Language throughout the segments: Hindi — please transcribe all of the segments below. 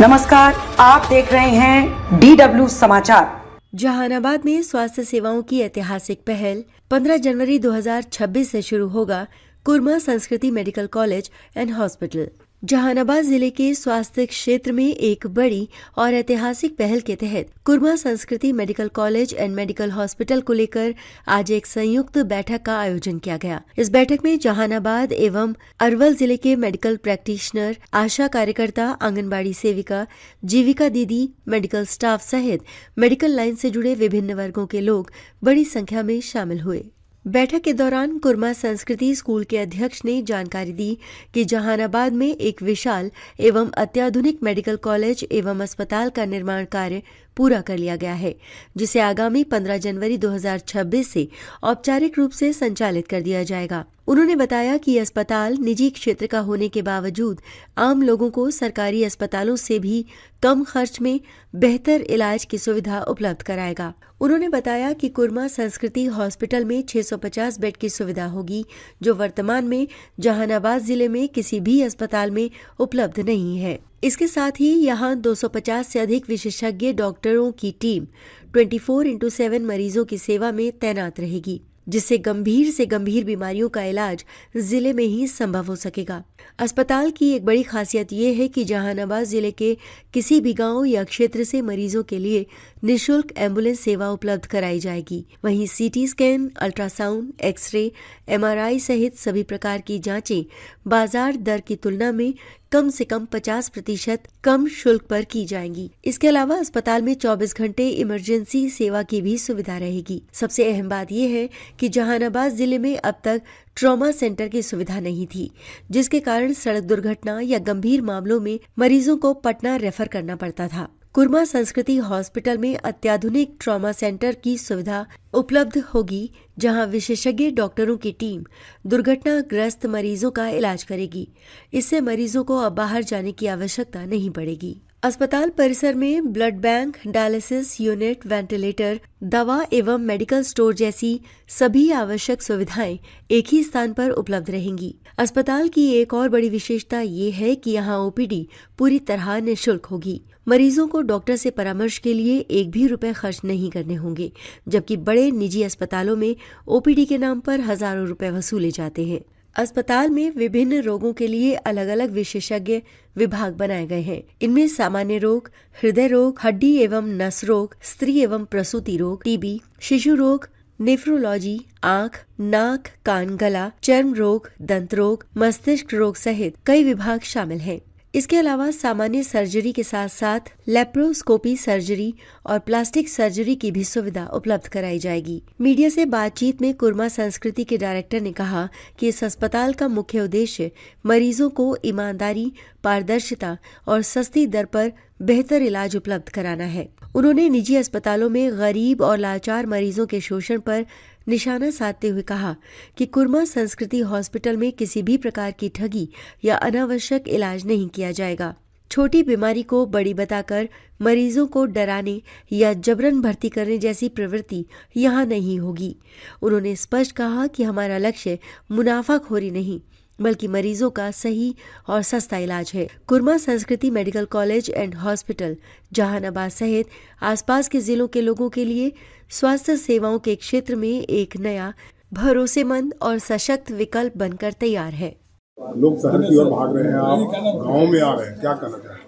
नमस्कार, आप देख रहे हैं DW समाचार। जहानाबाद में स्वास्थ्य सेवाओं की ऐतिहासिक पहल 15 जनवरी 2026 से शुरू होगा Kurma Sanskriti medical college and hospital. Jahanabad जिले के स्वास्थ्य क्षेत्र में एक बड़ी और ऐतिहासिक पहल के तहत kurma Sanskriti medical college and medical hospital को लेकर आज एक संयुक्त बैठक का आयोजन किया गया। इस बैठक में जहानाबाद एवं अरवल जिले के मेडिकल प्रैक्टिशनर, आशा कार्यकर्ता, आंगनबाड़ी सेविका, जीविका दीदी, मेडिकल स्टाफ सहित मेडिकल लाइन से जुड़े विभिन्न वर्गों के लोग बड़ी संख्या में शामिल हुए। बैठक के दौरान कुर्मा संस्कृति स्कूल के अध्यक्ष ने जानकारी दी कि जहानाबाद में एक विशाल एवं अत्याधुनिक मेडिकल कॉलेज एवं अस्पताल का निर्माण कार्य पूरा कर लिया गया है, जिसे आगामी 15 जनवरी 2026 से औपचारिक रूप से संचालित कर दिया जाएगा। उन्होंने बताया कि अस्पताल निजी क्षेत्र का होने के बावजूद आम लोगों को सरकारी अस्पतालों से भी कम खर्च में बेहतर इलाज की सुविधा उपलब्ध कराएगा। उन्होंने बताया कि कुर्मा संस्कृति हॉस्पिटल में 650 बेड की सुविधा होगी, जो वर्तमान में जहानाबाद जिले में किसी भी अस्पताल में उपलब्ध नहीं है। इसके साथ ही यहां 250 से अधिक विशेषज्ञ डॉक्टरों की टीम 24/7 मरीजों की सेवा में तैनात रहेगी, जिससे गंभीर से गंभीर बीमारियों का इलाज जिले में ही संभव हो सकेगा। अस्पताल की एक बड़ी खासियत ये है कि जहानाबाद जिले के किसी भी गांव या क्षेत्र से मरीजों के लिए निःशुल्क एम्बुलेंस सेवा उपलब्ध कराई जाएगी। वहीं CT scan, ultrasound, x ray, MRI सहित सभी प्रकार की जांचें बाजार दर की तुलना में कम से कम 50% कम शुल्क पर की जाएंगी। इसके अलावा अस्पताल में 24 घंटे इमरजेंसी सेवा की भी सुविधा रहेगी। सबसे अहम बात यह है कि जहानाबाद जिले में अब तक ट्रॉमा सेंटर की सुविधा नहीं थी, जिसके कारण सड़क दुर्घटना या गंभीर मामलों में मरीजों को पटना रेफर करना पड़ता था। कुर्मा संस्कृति हॉस्पिटल में अत्याधुनिक ट्रॉमा सेंटर की सुविधा उपलब्ध होगी, जहां विशेषज्ञ डॉक्टरों की टीम दुर्घटनाग्रस्त मरीजों का इलाज करेगी। इससे मरीजों को अब बाहर जाने की आवश्यकता नहीं पड़ेगी। अस्पताल परिसर में blood bank, dialysis unit, ventilator, दवा एवं मेडिकल स्टोर जैसी सभी आवश्यक सुविधाएं एक ही स्थान पर उपलब्ध रहेंगी। अस्पताल की एक और बड़ी विशेषता ये है कि यहाँ OPD पूरी तरह निःशुल्क होगी। मरीजों को डॉक्टर से परामर्श के लिए एक भी रुपए खर्च नहीं करने होंगे, जबकि बड़े निजी अस्पतालों में OPD के नाम पर हजारों रुपए वसूले जाते हैं। अस्पताल में विभिन्न रोगों के लिए अलग अलग विशेषज्ञ विभाग बनाए गए हैं। इनमें सामान्य रोग, हृदय रोग, हड्डी एवं नस रोग, स्त्री एवं प्रसूति रोग, TB, शिशु रोग, नेफ्रोलॉजी, आंख, नाक, कान, गला, चर्म रोग, दंत रोग, मस्तिष्क रोग सहित कई विभाग शामिल हैं। इसके अलावा सामान्य सर्जरी के साथ साथ लेप्रोस्कोपी सर्जरी और प्लास्टिक सर्जरी की भी सुविधा उपलब्ध कराई जाएगी। मीडिया से बातचीत में कुर्मा संस्कृति के डायरेक्टर ने कहा कि इस अस्पताल का मुख्य उद्देश्य मरीजों को ईमानदारी, पारदर्शिता और सस्ती दर पर बेहतर इलाज उपलब्ध कराना है। उन्होंने निजी अस्पतालों में गरीब और लाचार मरीजों के शोषण पर निशाना साधते हुए कहा कि कुर्मा संस्कृति हॉस्पिटल में किसी भी प्रकार की ठगी या अनावश्यक इलाज नहीं किया जाएगा। छोटी बीमारी को बड़ी बताकर मरीजों को डराने या जबरन भर्ती करने जैसी प्रवृत्ति यहाँ नहीं होगी। उन्होंने स्पष्ट कहा कि हमारा लक्ष्य मुनाफाखोरी नहीं, बल्कि मरीजों का सही और सस्ता इलाज है। Kurma Sanskriti medical college and hospital Jahanabad सहित आसपास के जिलों के लोगों के लिए स्वास्थ्य सेवाओं के क्षेत्र में एक नया, भरोसेमंद और सशक्त विकल्प बनकर तैयार है। लोग शहर की ओर भाग रहे हैं, आप गांव में आ रहे हैं, क्या कहना चाहें?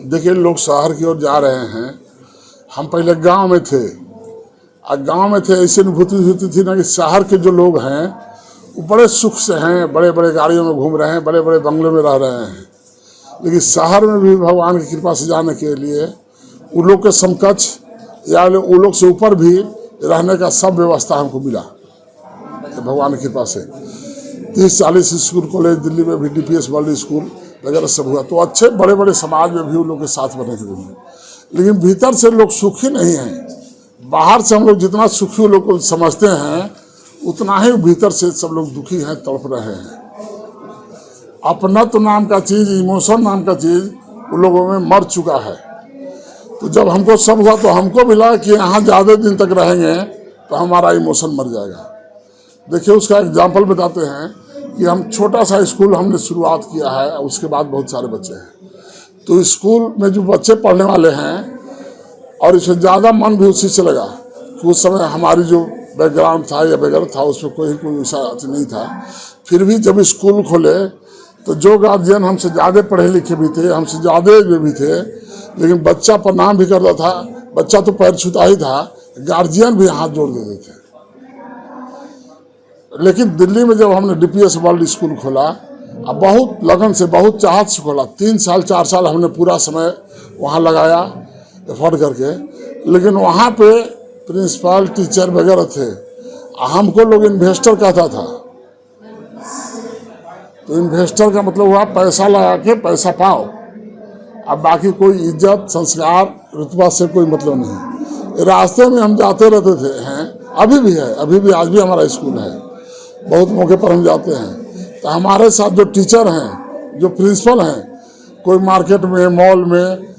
देखिए, लोग शहर की ओर जा रहे हैं। हम पहले गांव में थे और गांव में थे, ऐसी अनुभूति होती थी ना कि शहर के जो लोग हैं वो बड़े सुख से हैं, बड़े बड़े गाड़ियों में घूम रहे हैं, बड़े बड़े बंगलों में रह रहे हैं। लेकिन शहर में भी भगवान की कृपा से जाने के लिए उन लोग के समकक्ष या उन लोग से ऊपर भी रहने का सब व्यवस्था हमको मिला भगवान की कृपा से। 30-40 स्कूल कॉलेज दिल्ली में भी, DPS वर्ल्ड स्कूल वगैरह सब हुआ, तो अच्छे बड़े बड़े समाज में भी उन लोग के साथ बने के लिए। लेकिन भीतर से लोग सुखी नहीं हैं। बाहर से हम लोग जितना सुखी लोग को समझते हैं, उतना ही भीतर से सब लोग दुखी हैं, तड़प रहे हैं। अपनत्व नाम का चीज, इमोशन नाम का चीज उन लोगों में मर चुका है। तो जब हमको सब हुआ तो हमको मिला कि यहाँ ज़्यादा दिन तक रहेंगे तो हमारा इमोशन मर जाएगा। देखिए, उसका एग्जाम्पल बताते हैं कि हम छोटा सा स्कूल हमने शुरुआत किया है, उसके बाद बहुत सारे बच्चे हैं। तो स्कूल में जो बच्चे पढ़ने वाले हैं और इसमें ज़्यादा मन भी उसी से लगा कि उस समय हमारी जो बैकग्राउंड था या वगैरह था उसमें कोई ऐसा नहीं था। फिर भी जब स्कूल खोले तो जो गार्जियन हमसे ज़्यादा पढ़े लिखे भी थे, हमसे ज़्यादा भी थे, लेकिन बच्चा प्रणाम भी करता था, बच्चा तो पैर छूता ही था, गार्जियन भी हाथ जोड़ देते थे। लेकिन दिल्ली में जब हमने DPS वर्ल्ड स्कूल खोला, अब बहुत लगन से, बहुत चाहत से खोला, 3 साल 4 साल हमने पूरा समय वहाँ लगाया एफर्ट करके, लेकिन वहाँ पे प्रिंसिपल टीचर वगैरह थे, हमको लोग इन्वेस्टर कहता था। तो इन्वेस्टर का मतलब हुआ पैसा लगा के पैसा पाओ, अब बाकी कोई इज्जत संस्कार रुतबा से कोई मतलब नहीं। रास्ते में हम जाते रहते थे, हैं अभी भी है, अभी भी आज भी हमारा स्कूल है, बहुत मौके पर हम जाते हैं। तो हमारे साथ जो टीचर हैं, जो प्रिंसिपल हैं, कोई मार्केट में मॉल में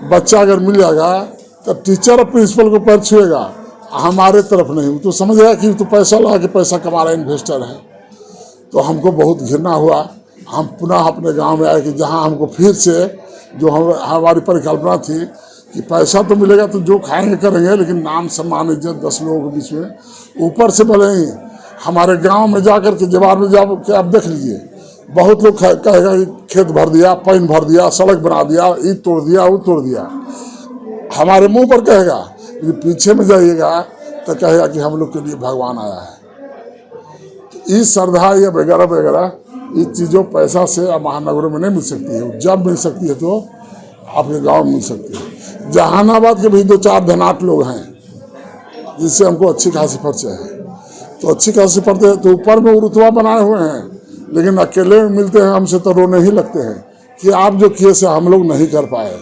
बच्चा अगर मिल जाएगा तो टीचर और प्रिंसिपल को पैर छुएगा, हमारे तरफ नहीं। तो समझेगा कि तो पैसा लगा के पैसा कमा रहा इन्वेस्टर है। तो हमको बहुत घृणा हुआ। हम पुनः अपने गांव में आए कि जहां हमको फिर से जो हमारी परिकल्पना थी कि पैसा तो मिलेगा तो जो खाएंगे करेंगे, लेकिन नाम सम्मान इज्जत 10 लोगों के बीच में ऊपर से भले ही हमारे गांव में जाकर के जवार में जा के आप देख लीजिए, बहुत लोग कहेगा कि खेत भर दिया, पानी भर दिया, सड़क बना दिया, ईंट तोड़ दिया, वो तोड़ दिया, हमारे मुंह पर कहेगा। लेकिन पीछे में जाइएगा तो कहेगा कि हम लोग के लिए भगवान आया है। इस श्रद्धा या वगैरह वगैरह इस चीज़ों पैसा से महानगरों में नहीं मिल सकती है। जब मिल सकती है तो आपके गांव में मिल सकती है। जहानाबाद के भी 2-4 धनाट लोग हैं जिससे हमको अच्छी खासी परिचय है। तो अच्छी खासी पढ़ते हैं तो ऊपर में रुतबा बनाए हुए हैं, लेकिन अकेले मिलते हैं हमसे तो रोने ही लगते हैं कि आप जो किए से हम लोग नहीं कर पाए।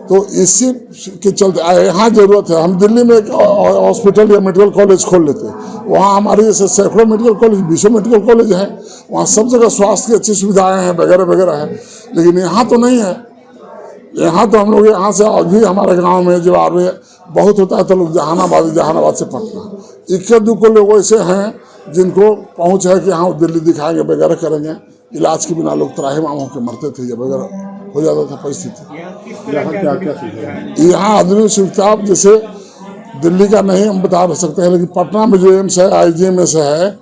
तो इसी के चलते यहाँ जरूरत है। हम दिल्ली में एक हॉस्पिटल या मेडिकल कॉलेज खोल लेते, वहाँ हमारे जैसे सैकड़ों मेडिकल कॉलेज, 20 मेडिकल कॉलेज हैं, वहाँ सब जगह स्वास्थ्य की अच्छी सुविधाएं हैं वगैरह वगैरह है। लेकिन यहाँ तो नहीं है। यहाँ तो हम लोग यहाँ से अभी हमारे गांव में जवार में बहुत होता है तो लोग जहानाबाद से पटना, 21 लोग ऐसे हैं जिनको पहुँच है कि हाँ दिल्ली दिखाएंगे वगैरह करेंगे। इलाज के बिना लोग त्राहिमाम होकर मरते थे या वगैरह हो जाता था परिस्थिति। यहाँ आधुनिक सुविधा जैसे दिल्ली का नहीं हम बता सकते हैं, लेकिन पटना में जो एम्स है, IGMS है,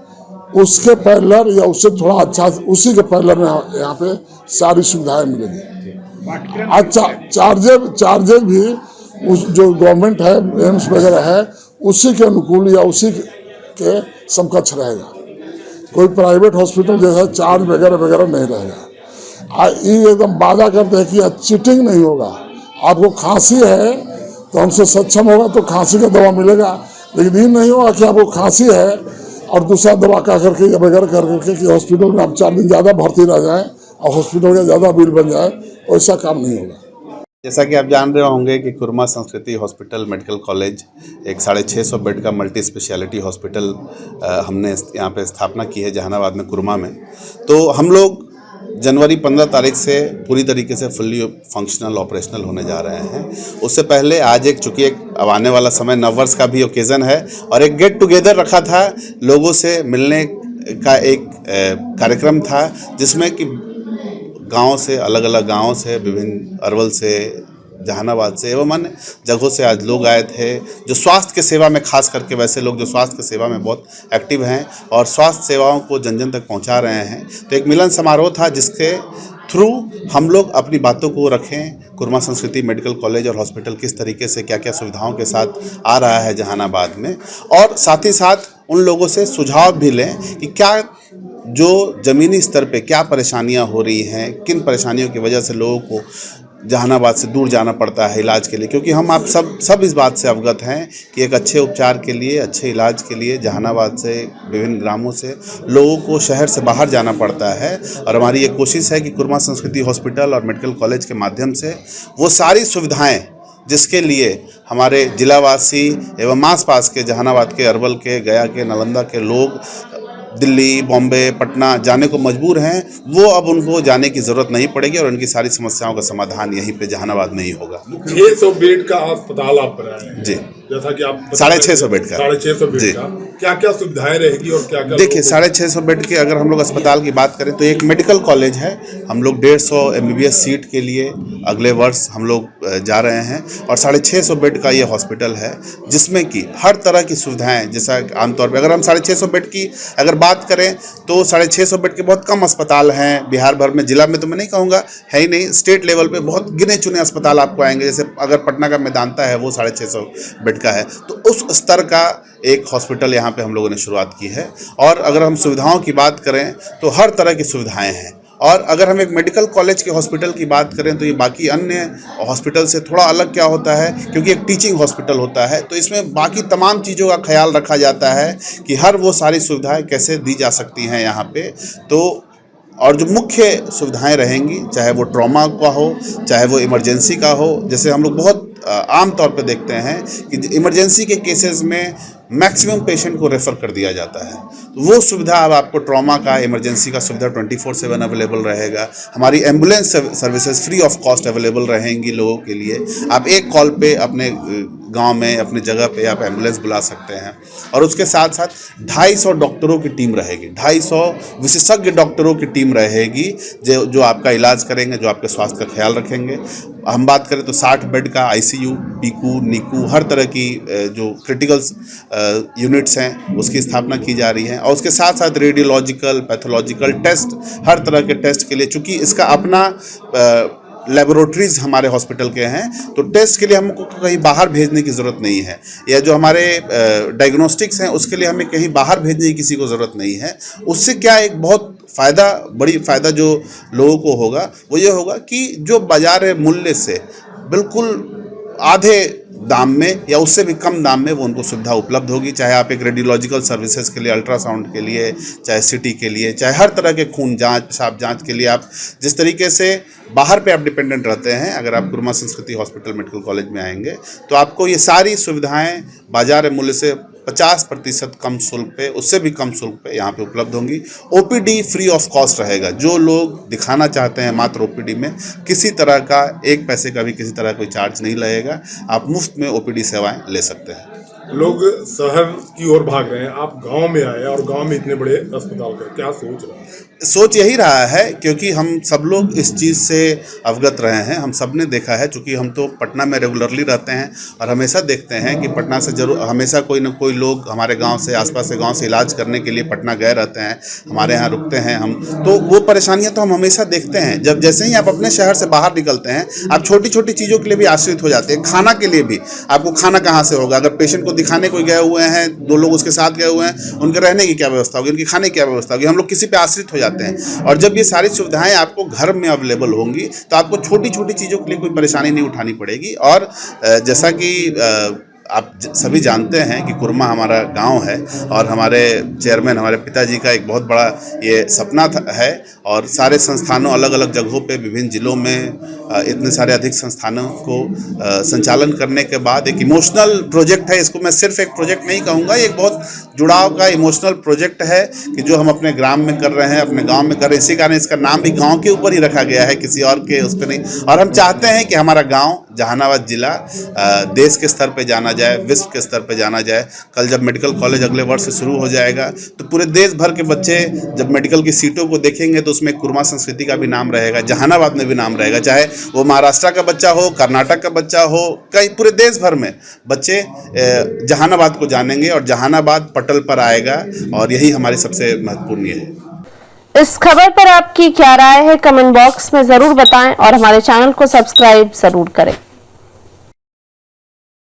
उसके पैरेलल या उससे थोड़ा अच्छा, उसी के पैरेलल में यहाँ पे सारी सुविधाएं मिलेगी। अच्छा चार्जेज भी उस जो गवर्नमेंट है एम्स वगैरह है उसी के अनुकूल या उसी के समकक्ष रहेगा। कोई प्राइवेट हॉस्पिटल जैसा चार्ज वगैरह वगैरह नहीं रहेगा। ये एकदम वादा करते हैं कि चीटिंग नहीं होगा। आपको खांसी है तो हमसे सक्षम होगा तो खांसी का दवा मिलेगा, लेकिन ये नहीं होगा कि आपको खांसी है और दूसरा दवा का करके या वगैरह कर करके कि हॉस्पिटल में आप 4 दिन ज़्यादा भर्ती रह जाएं और हॉस्पिटल का ज़्यादा बिल बन जाए, वैसा काम नहीं होगा। जैसा कि आप जान रहे होंगे कि कुरमा संस्कृति हॉस्पिटल मेडिकल कॉलेज एक 650 बेड का मल्टी स्पेशलिटी हॉस्पिटल हमने यहाँ पे स्थापना की है जहानाबाद में, कुरमा में। तो हम लोग जनवरी 15 तारीख से पूरी तरीके से फुल्ली फंक्शनल ऑपरेशनल होने जा रहे हैं। उससे पहले आज चूँकि अब आने वाला समय नववर्ष का भी ओकेज़न है और एक गेट टुगेदर रखा था, लोगों से मिलने का एक कार्यक्रम था जिसमें कि गांव से, अलग अलग गांव से, विभिन्न अरवल से, जहानाबाद से एवं अन्य जगहों से आज लोग आए थे जो स्वास्थ्य के सेवा में, खास करके वैसे लोग जो स्वास्थ्य की सेवा में बहुत एक्टिव हैं और स्वास्थ्य सेवाओं को जन जन तक पहुंचा रहे हैं। तो एक मिलन समारोह था जिसके थ्रू हम लोग अपनी बातों को रखें। कुरमा संस्कृति मेडिकल कॉलेज और हॉस्पिटल किस तरीके से क्या क्या सुविधाओं के साथ आ रहा है जहानाबाद में, और साथ ही साथ उन लोगों से सुझाव भी लें कि क्या जो ज़मीनी स्तर पे क्या परेशानियां हो रही हैं, किन परेशानियों की वजह से लोगों को जहानाबाद से दूर जाना पड़ता है इलाज के लिए। क्योंकि हम आप सब इस बात से अवगत हैं कि एक अच्छे उपचार के लिए, अच्छे इलाज के लिए जहानाबाद से, विभिन्न ग्रामों से लोगों को शहर से बाहर जाना पड़ता है। और हमारी ये कोशिश है कि कुरमा संस्कृति हॉस्पिटल और मेडिकल कॉलेज के माध्यम से वो सारी सुविधाएँ जिसके लिए हमारे जिलावासी एवं आस पास के जहानाबाद के, अरवल के, गया के, नालंदा के लोग दिल्ली, बॉम्बे, पटना जाने को मजबूर हैं, वो अब उनको जाने की ज़रूरत नहीं पड़ेगी और उनकी सारी समस्याओं का समाधान यहीं पे जहानाबाद में ही होगा। 600 बेड का अस्पताल आप बनाए हैं। जी, जैसा कि आप 650 बेड का 650 बेड जी। का क्या क्या सुविधाएं रहेगी और क्या क्या देखिए 650 बेड के अगर हम लोग अस्पताल की बात करें तो एक मेडिकल कॉलेज है। हम लोग 150 MBBS सीट के लिए अगले वर्ष हम लोग जा रहे हैं और 650 बेड का ये हॉस्पिटल है जिसमें कि हर तरह की सुविधाएं, जैसा आमतौर पर अगर हम 650 बेड की अगर बात करें तो 650 बेड के बहुत कम अस्पताल हैं बिहार भर में। जिला में तो मैं नहीं कहूँगा, है ही नहीं, स्टेट लेवल पे बहुत गिने चुने अस्पताल आपको आएंगे। जैसे अगर पटना का मेदांता है वो 650 बेड का है, तो उस स्तर का एक हॉस्पिटल यहाँ पे हम लोगों ने शुरुआत की है। और अगर हम सुविधाओं की बात करें तो हर तरह की सुविधाएं हैं। और अगर हम एक मेडिकल कॉलेज के हॉस्पिटल की बात करें तो ये बाकी अन्य हॉस्पिटल से थोड़ा अलग क्या होता है, क्योंकि एक टीचिंग हॉस्पिटल होता है तो इसमें बाकी तमाम चीज़ों का ख्याल रखा जाता है कि हर वो सारी सुविधाएं कैसे दी जा सकती हैं यहाँ पे। तो और जो मुख्य सुविधाएं रहेंगी, चाहे वो ट्रॉमा का हो, चाहे वो इमरजेंसी का हो, जैसे हम लोग बहुत आम तौर पे देखते हैं कि इमरजेंसी के केसेस में मैक्सिमम पेशेंट को रेफ़र कर दिया जाता है, तो वो सुविधा अब आपको ट्रॉमा का, इमरजेंसी का सुविधा 24/7 अवेलेबल रहेगा। हमारी ambulance services free of cost available रहेंगी लोगों के लिए। आप एक कॉल पे अपने गांव में, अपने जगह पे आप एम्बुलेंस बुला सकते हैं। और उसके साथ साथ 250 डॉक्टरों की टीम रहेगी, 250 विशेषज्ञ डॉक्टरों की टीम रहेगी जो आपका इलाज करेंगे, जो आपके स्वास्थ्य का ख्याल रखेंगे। हम बात करें तो 60 बेड का ICU, PICU, NICU हर तरह की जो क्रिटिकल यूनिट्स हैं उसकी स्थापना की जा रही है। और उसके साथ साथ रेडियोलॉजिकल, पैथोलॉजिकल टेस्ट, हर तरह के टेस्ट के लिए, चूँकि इसका अपना लेबोरेटरीज हमारे हॉस्पिटल के हैं तो टेस्ट के लिए हमको कहीं बाहर भेजने की ज़रूरत नहीं है, या जो हमारे डायग्नोस्टिक्स हैं उसके लिए हमें कहीं बाहर भेजने की किसी को ज़रूरत नहीं है। उससे क्या एक बहुत फ़ायदा, बड़ी फ़ायदा जो लोगों को होगा वो ये होगा कि जो बाजार मूल्य से बिल्कुल आधे दाम में या उससे भी कम दाम में वो उनको सुविधा उपलब्ध होगी। चाहे आप एक रेडियोलॉजिकल सर्विसेज के लिए, अल्ट्रासाउंड के लिए, चाहे CT के लिए, चाहे हर तरह के खून जांच, पेशाब जांच के लिए आप जिस तरीके से बाहर पे आप डिपेंडेंट रहते हैं, अगर आप कुर्मा संस्कृति हॉस्पिटल मेडिकल कॉलेज में आएंगे तो आपको ये सारी सुविधाएं बाजार मूल्य से 50% कम शुल्क पे, उससे भी कम शुल्क पे यहाँ पे उपलब्ध होंगी। OPD फ्री ऑफ कॉस्ट रहेगा। जो लोग दिखाना चाहते हैं मात्र OPD में, किसी तरह का 1 पैसे का भी किसी तरह कोई चार्ज नहीं लगेगा, आप मुफ्त में OPD सेवाएं ले सकते हैं। लोग शहर की ओर भाग रहे हैं, आप गांव में आए और गांव में इतने बड़े अस्पताल का क्या सोच रहे हैं? सोच यही रहा है क्योंकि हम सब लोग इस चीज़ से अवगत रहे हैं। हम सब ने देखा है, चूँकि हम तो पटना में रेगुलरली रहते हैं और हमेशा देखते हैं कि पटना से जरूर हमेशा कोई ना कोई लोग हमारे गांव से, आसपास के गांव से इलाज करने के लिए पटना गए रहते हैं, हमारे यहाँ रुकते हैं हम। तो वो परेशानियाँ तो हम हमेशा देखते हैं। जब जैसे ही आप अपने शहर से बाहर निकलते हैं, आप छोटी छोटी चीज़ों के लिए भी आश्रित हो जाते हैं। खाना के लिए भी आपको खाना कहाँ से होगा? अगर पेशेंट को दिखाने कोई गए हुए हैं, 2 लोग उसके साथ गए हुए हैं, उनके रहने की क्या व्यवस्था होगी, उनकी खाने की क्या व्यवस्था होगी? हम लोग किसी पे आश्रित हो जाते हैं। और जब ये सारी सुविधाएं आपको घर में अवेलेबल होंगी तो आपको छोटी छोटी चीज़ों के लिए कोई परेशानी नहीं उठानी पड़ेगी। और जैसा कि आप सभी जानते हैं कि कुर्मा हमारा गांव है और हमारे चेयरमैन, हमारे पिताजी का एक बहुत बड़ा ये सपना है। और सारे संस्थानों, अलग अलग जगहों पे, विभिन्न जिलों में इतने सारे अधिक संस्थानों को संचालन करने के बाद एक इमोशनल प्रोजेक्ट है। इसको मैं सिर्फ एक प्रोजेक्ट नहीं कहूँगा, ये एक बहुत जुड़ाव का इमोशनल प्रोजेक्ट है कि जो हम अपने ग्राम में कर रहे हैं, अपने गाँव में कर रहे हैं। इसी कारण इसका नाम भी गाँव के ऊपर ही रखा गया है, किसी और के उस पर नहीं। और हम चाहते हैं कि हमारा गाँव, जहानाबाद जिला देश के स्तर पर जाना जाए, विश्व के स्तर पर जाना जाए। कल जब मेडिकल कॉलेज अगले वर्ष से शुरू हो जाएगा तो पूरे देश भर के बच्चे जब मेडिकल की सीटों को देखेंगे तो उसमें कुर्मा संस्कृति का भी नाम रहेगा, जहानाबाद में भी नाम रहेगा। चाहे वो महाराष्ट्र का बच्चा हो, कर्नाटक का बच्चा हो, कई पूरे देश भर में बच्चे जहानाबाद को जानेंगे और जहानाबाद पटल पर आएगा। और यही हमारी सबसे महत्वपूर्ण ये है। इस खबर पर आपकी क्या राय है? कमेंट बॉक्स में जरूर बताएं और हमारे चैनल को सब्सक्राइब जरूर करें।